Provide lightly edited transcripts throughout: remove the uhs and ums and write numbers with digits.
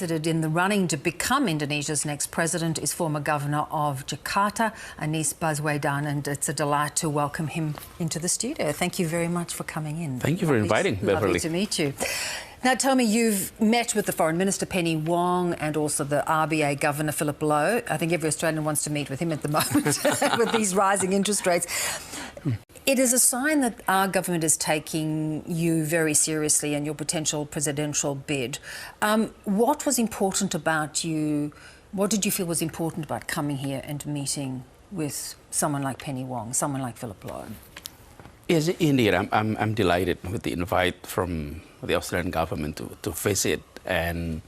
considered in the running to become Indonesia's next president is former Governor of Jakarta, Anies Baswedan, and it's a delight to welcome him into the studio. Thank you very much for coming in. Thank you for inviting, Beverly. Lovely to meet you. Now, tell me, you've met with the Foreign Minister, Penny Wong, and also the RBA Governor, Philip Lowe. I think every Australian wants to meet with him at the moment with these rising interest rates. It is a sign that our government is taking you very seriously and your potential presidential bid. What was important about you? What did you feel was important about coming here and meeting with someone like Penny Wong, someone like Philip Lowe? Yes, indeed. I'm delighted with the invite from the Australian government to visit. And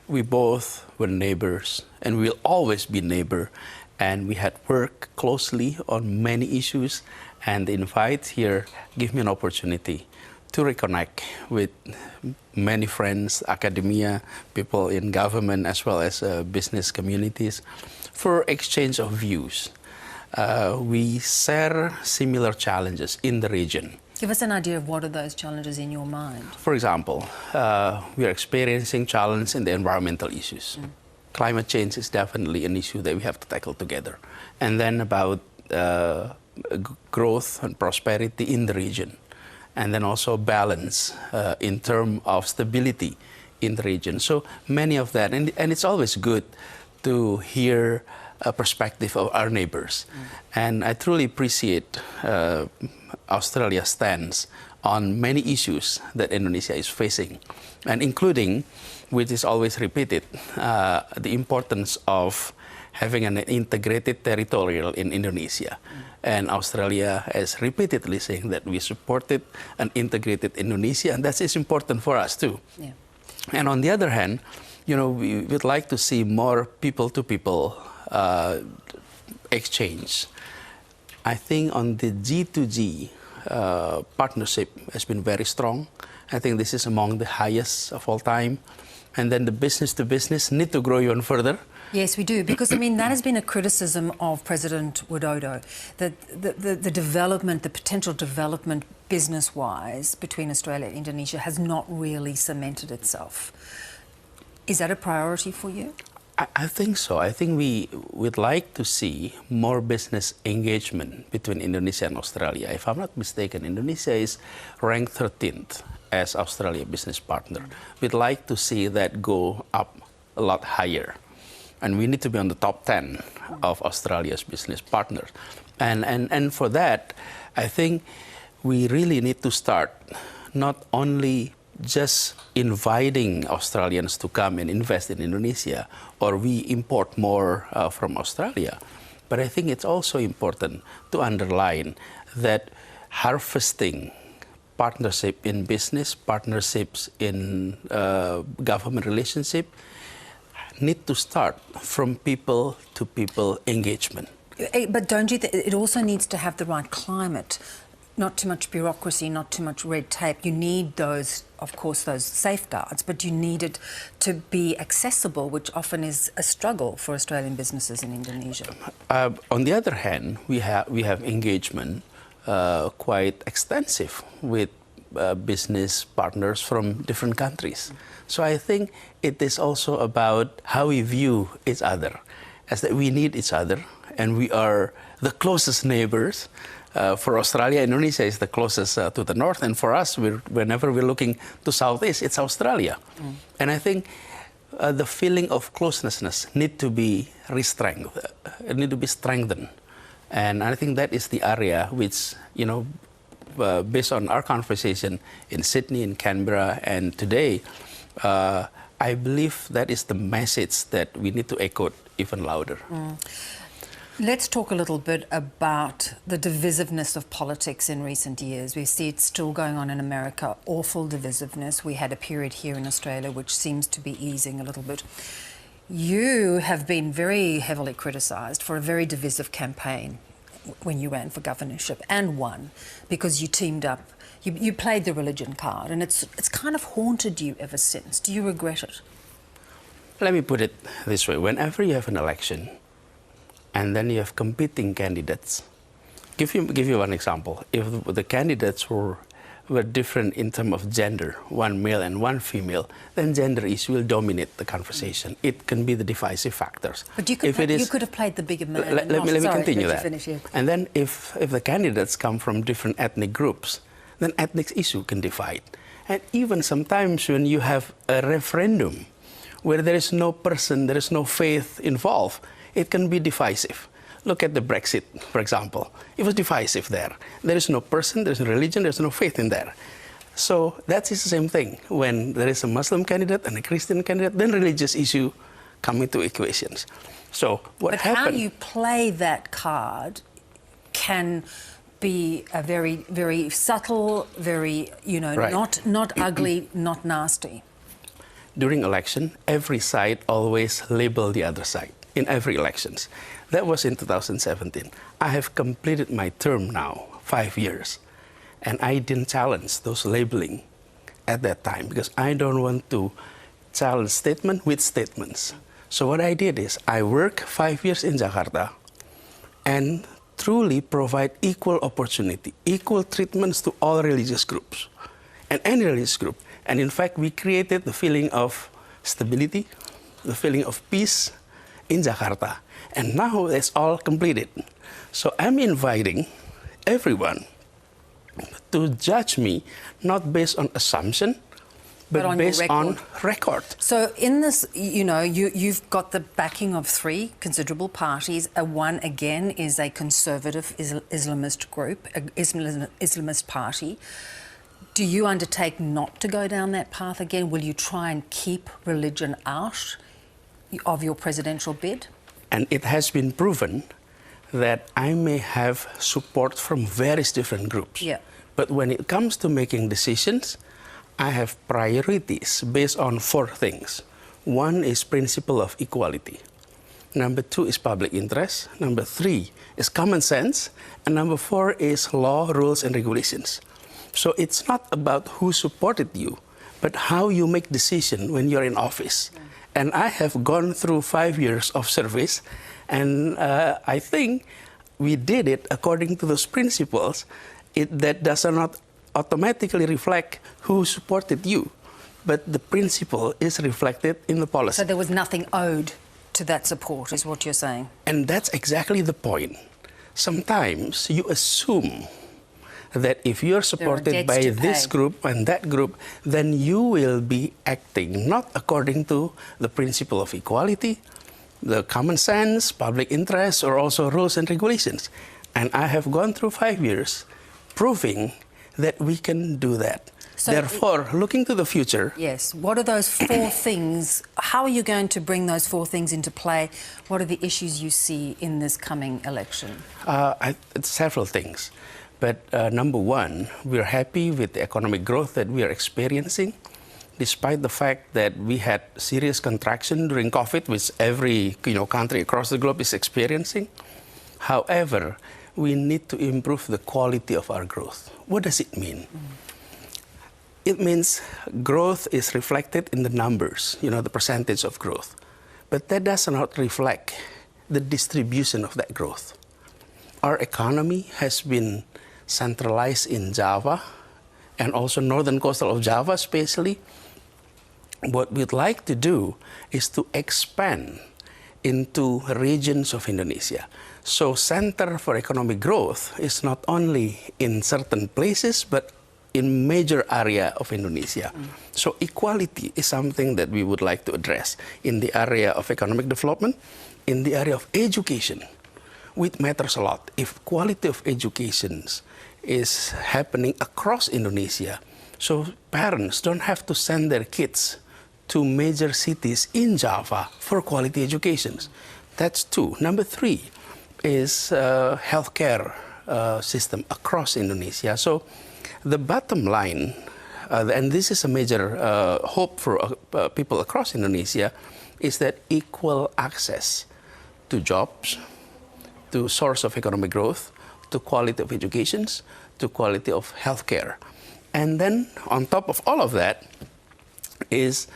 we both were neighbors, and we'll always be neighbor. And we had worked closely on many issues. And the invite here gave me an opportunity to reconnect with many friends, academia, people in government, as well as business communities, for exchange of views. We share similar challenges in the region. Give us an idea of what are those challenges in your mind? For example, we are experiencing challenges in the environmental issues. Climate change is definitely an issue that we have to tackle together. And then about growth and prosperity in the region. And then also balance in terms of stability in the region. So many of that. And it's always good to hear a perspective of our neighbors. And I truly appreciate Australia's stance on many issues that Indonesia is facing, and including, which is always repeated, the importance of having an integrated territorial in Indonesia. And Australia has repeatedly saying that we supported an integrated Indonesia, and that is important for us too. Yeah. And on the other hand, you know, we would like to see more people-to-people exchange. I think on the G2G partnership has been very strong. I think this is among the highest of all time. And then the business-to-business need to grow even further. Yes, we do, because, I mean, that has been a criticism of President Widodo, that the development, the potential development business-wise between Australia and Indonesia has not really cemented itself. Is that a priority for you? I think so. I think we would like to see more business engagement between Indonesia and Australia. If I'm not mistaken, Indonesia is ranked 13th as Australia business partner. We'd like to see that go up a lot higher. And we need to be on the top 10 of Australia's business partners. And for that, I think we really need to start not only just inviting Australians to come and invest in Indonesia, or we import more from Australia. But I think it's also important to underline that harvesting partnership in business, partnerships in government relationship, need to start from people-to-people engagement. But don't you think it also needs to have the right climate? Not too much bureaucracy, not too much red tape. You need those, of course, those safeguards, but you need it to be accessible, which often is a struggle for Australian businesses in Indonesia. On the other hand, we have engagement quite extensive with business partners from different countries. So I think it is also about how we view each other, as that we need each other, and we are the closest neighbors. For Australia, Indonesia is the closest to the north, and for us, whenever we're looking to southeast, it's Australia. And I think the feeling of closeness need to be strengthened. And I think that is the area which, you know, based on our conversation in Sydney, in Canberra, and today, I believe that is the message that we need to echo even louder. Let's talk a little bit about the divisiveness of politics in recent years. We see it still going on in America, awful divisiveness. We had a period here in Australia which seems to be easing a little bit. You have been very heavily criticised for a very divisive campaign when you ran for governorship, and won, because you teamed up. You played the religion card, and it's kind of haunted you ever since. Do you regret it? Let me put it this way. Whenever you have an election, and then you have competing candidates. Give you one example. If the candidates were were different in terms of gender, one male and one female, then gender issue will dominate the conversation. It can be the divisive factors. But you could, you could have played the bigger man. Let me continue that. Finish, yeah. And then if the candidates come from different ethnic groups, then ethnic issue can divide. And even sometimes when you have a referendum where there is no person, there is no faith involved, it can be divisive. Look at the Brexit, for example. It was divisive there. There is no person, there is no religion, there is no faith in there. So that is the same thing. When there is a Muslim candidate and a Christian candidate, then religious issue come into equations. So what happened? But how you play that card can be a very, very subtle, very, you know, right. not ugly, not nasty. During election, every side always label the other side in every elections. That was in 2017. I have completed my term now, 5 years. And I didn't challenge those labeling at that time because I don't want to challenge statement with statements. So what I did is I worked 5 years in Jakarta and truly provide equal opportunity, equal treatments to all religious groups and any religious group. And in fact, we created the feeling of stability, the feeling of peace in Jakarta. And now it's all completed. So I'm inviting everyone to judge me not based on assumption, but based on record. So in this, you know, you've got the backing of 3 considerable parties. One, again, is a conservative Islamist group, Islamist party. Do you undertake not to go down that path again? Will you try and keep religion out of your presidential bid? And it has been proven that I may have support from various different groups. Yeah. But when it comes to making decisions, I have priorities based on 4 things. 1 is principle of equality. Number 2 is public interest. Number 3 is common sense. And number 4 is law, rules, and regulations. So it's not about who supported you, but how you make decision when you're in office. Yeah. And I have gone through 5 years of service, and I think we did it according to those principles. That does not automatically reflect who supported you, but the principle is reflected in the policy. So there was nothing owed to that support, is what you're saying? And that's exactly the point. Sometimes you assume that if you're supported by this group and that group, then you will be acting not according to the principle of equality, the common sense, public interest, or also rules and regulations. And I have gone through 5 years proving that we can do that. So therefore, looking to the future... Yes. What are those 4 things? How are you going to bring those 4 things into play? What are the issues you see in this coming election? Several things. But number 1, we're happy with the economic growth that we are experiencing, despite the fact that we had serious contraction during COVID, which every country across the globe is experiencing. However, we need to improve the quality of our growth. What does it mean? It means growth is reflected in the numbers, the percentage of growth. But that does not reflect the distribution of that growth. Our economy has been centralized in Java and also northern coastal of Java especially. What we'd like to do is to expand into regions of Indonesia. So center for economic growth is not only in certain places, but in major area of Indonesia. So equality is something that we would like to address in the area of economic development, in the area of education, which matters a lot. If quality of education is happening across Indonesia, so parents don't have to send their kids to major cities in Java for quality education. That's 2. Number 3 is healthcare system across Indonesia. So the bottom line, and this is a major hope for people across Indonesia, is that equal access to jobs, to source of economic growth, to quality of education, to quality of healthcare. And then on top of all of that is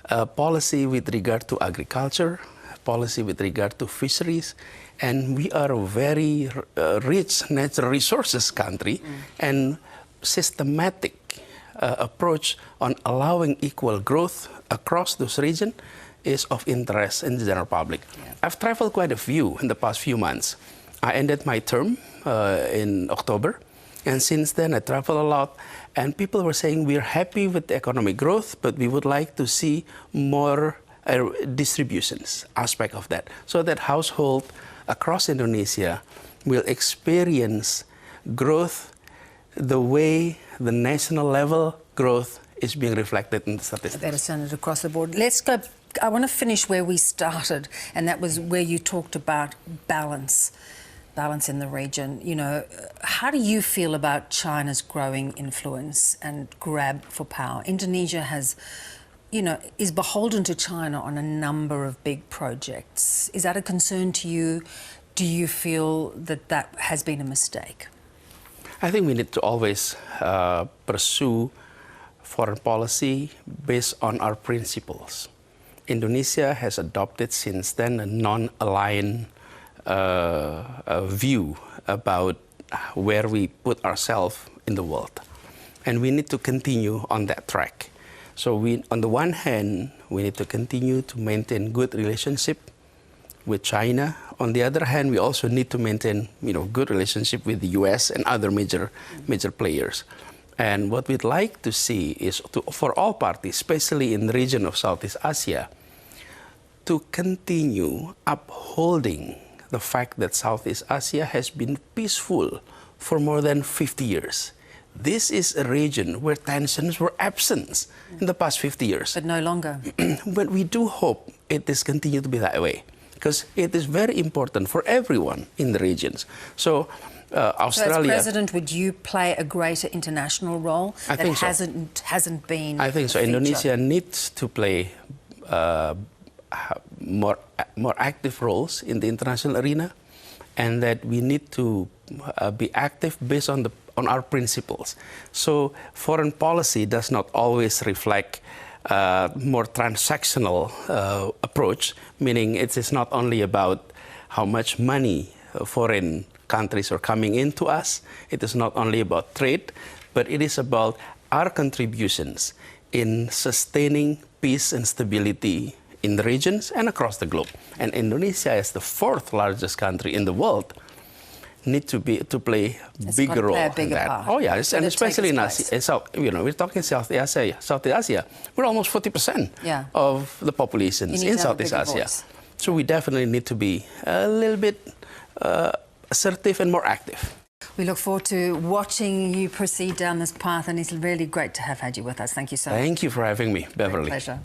a policy with regard to agriculture, policy with regard to fisheries, and we are a very rich natural resources country, and systematic approach on allowing equal growth across those regions is of interest in the general public. Yeah. I've traveled quite a few in the past few months. I ended my term in October, and since then I travel a lot, and people were saying we're happy with the economic growth, but we would like to see more distributions aspect of that, so that household across Indonesia will experience growth the way the national level growth is being reflected in the statistics. Better standard across the board. Let's go. I want to finish where we started, and that was where you talked about balance in the region. You know, how do you feel about China's growing influence and grab for power? Indonesia has, you know, is beholden to China on a number of big projects. Is that a concern to you? Do you feel that that has been a mistake? I think we need to always pursue foreign policy based on our principles. Indonesia has adopted since then a non-aligned view about where we put ourselves in the world. And we need to continue on that track. So on the one hand, we need to continue to maintain good relationship with China. On the other hand, we also need to maintain, good relationship with the US and other major players. And what we'd like to see is for all parties, especially in the region of Southeast Asia, to continue upholding the fact that Southeast Asia has been peaceful for more than 50 years. This is a region where tensions were absent in the past 50 years. But no longer. But we do hope it is continue to be that way, because it is very important for everyone in the regions. So Australia... So as President, would you play a greater international role that hasn't been I think so. Indonesia needs to play more active roles in the international arena, and that we need to be active based on our principles. So foreign policy does not always reflect more transactional approach, meaning it is not only about how much money foreign countries are coming into us. It is not only about trade, but it is about our contributions in sustaining peace and stability in the regions and across the globe. And Indonesia, as the fourth largest country in the world, need to play a bigger role in that. Part. Oh yeah, and especially in Asia. We're talking Southeast Asia. We're almost 40% of the population in Southeast Asia. Voice. So we definitely need to be a little bit assertive and more active. We look forward to watching you proceed down this path, and it's really great to have had you with us. Thank you so much. Thank you for having me, Beverly. Great pleasure.